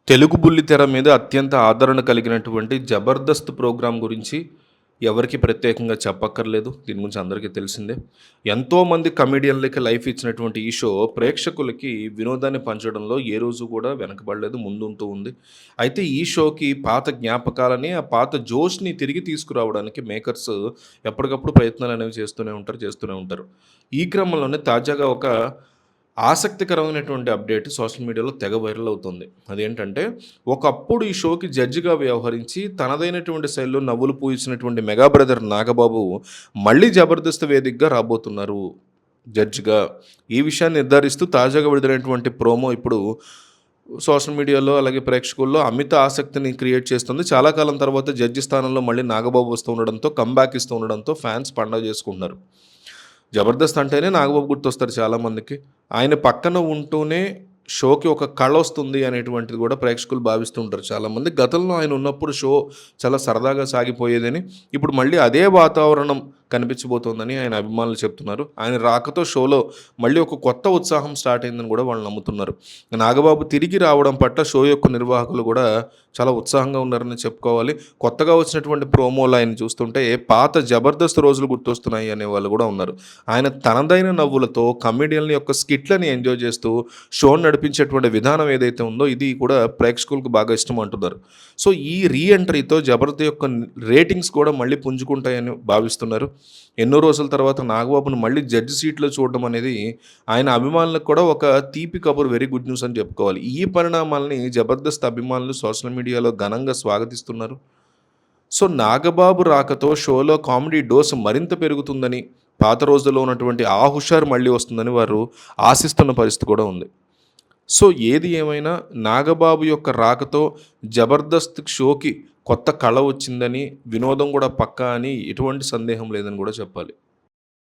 తెలుగు బుల్లితెర మీద అత్యంత ఆదరణ కలిగినటువంటి 'జబర్దస్త్' ప్రోగ్రామ్ గురించి ఎవరికీ ప్రత్యేకంగా చెప్పక్కర్లేదు. దీని గురించి అందరికీ తెలిసిందే. ఎంతోమంది కమెడియన్‌లకి లైఫ్ ఇచ్చినటువంటి ఈ షో ప్రేక్షకులకి వినోదాన్ని పంచడంలో ఏ రోజు కూడా వెనకబడలేదు. ముందుంటూ ఉంది. అయితే ఈ షోకి పాత జ్ఞాపకాలని, ఆ పాత జోష్‌ని తిరిగి తీసుకురావడానికి మేకర్స్ ఎప్పటికప్పుడు ప్రయత్నాలనేవి చేస్తూనే ఉంటారు. ఈ క్రమంలోనే తాజాగా ఒక ఆసక్తికరమైనటువంటి అప్డేట్ సోషల్ మీడియాలో తెగ వైరల్ అవుతుంది. అదేంటంటే, ఒకప్పుడు ఈ షోకి జడ్జిగా వ్యవహరించి తనదైనటువంటి శైలిలో నవ్వులు పూయించినటువంటి 'మెగా బ్రదర్' నాగబాబు మళ్ళీ 'జబర్దస్త్' వేదికగా రాబోతున్నారు జడ్జిగా. ఈ విషయాన్ని నిర్ధారిస్తూ తాజాగా విడుదలైనటువంటి ప్రోమో ఇప్పుడు సోషల్ మీడియాలో అలాగే ప్రేక్షకుల్లో అమిత ఆసక్తిని క్రియేట్ చేస్తుంది. చాలా కాలం తర్వాత జడ్జి స్థానంలో మళ్ళీ నాగబాబు వస్తూ ఉండడంతో, కమ్‌బ్యాక్ ఇస్తూ ఉండడంతో ఫ్యాన్స్ పండగ చేసుకుంటున్నారు. జబర్దస్త్ అంటేనే నాగబాబు గుర్తొస్తారు చాలామందికి. ఆయన పక్కన ఉంటూనే షోకి ఒక కళొస్తుంది అనేటువంటిది కూడా ప్రేక్షకులు భావిస్తూ ఉంటారు చాలామంది. గతంలో ఆయన ఉన్నప్పుడు షో చాలా సరదాగా సాగిపోయేదని, ఇప్పుడు మళ్ళీ అదే వాతావరణం కనిపించబోతోందని ఆయన అభిమానులు చెప్తున్నారు. ఆయన రాకతో షోలో మళ్ళీ ఒక కొత్త ఉత్సాహం స్టార్ట్ అయిందని కూడా వాళ్ళు నమ్ముతున్నారు. నాగబాబు తిరిగి రావడం పట్ల షో యొక్క నిర్వాహకులు కూడా చాలా ఉత్సాహంగా ఉన్నారని చెప్పుకోవాలి. కొత్తగా వచ్చినటువంటి ప్రోమోలు ఆయన చూస్తుంటే పాత జబర్దస్త్ రోజులు గుర్తొస్తున్నాయి అనేవాళ్ళు కూడా ఉన్నారు. ఆయన తనదైన నవ్వులతో కమెడియన్ల యొక్క స్కిట్లని ఎంజాయ్ చేస్తూ షోని నడిపించేటువంటి విధానం ఏదైతే ఉందో ఇది కూడా ప్రేక్షకులకు బాగా ఇష్టం అంటున్నారు. సో ఈ రీ ఎంట్రీతో జబర్దస్త్ యొక్క రేటింగ్స్ కూడా మళ్ళీ పుంజుకుంటాయని భావిస్తున్నారు. ఎన్నో రోజుల తర్వాత నాగబాబును మళ్ళీ జడ్జి సీట్లో చూడడం అనేది ఆయన అభిమానులకు కూడా ఒక తీపి కబురు, వెరీ గుడ్ న్యూస్ అని చెప్పుకోవాలి. ఈ పరిణామాలని జబర్దస్త్ అభిమానులు సోషల్ మీడియాలో ఘనంగా స్వాగతిస్తున్నారు. సో నాగబాబు రాకతో షోలో కామెడీ డోస్ మరింత పెరుగుతుందని, పాత రోజుల్లో ఉన్నటువంటి ఆ హుషారు మళ్ళీ వస్తుందని వారు ఆశిస్తున్న పరిస్థితి కూడా ఉంది. సో ఏది ఏమైనా నాగబాబు యొక్క రాకతో జబర్దస్త్ షోకి కొత్త కళ వచ్చిందని, వినోదం కూడా పక్కా అని ఎటువంటి సందేహం లేదని కూడా చెప్పాలి.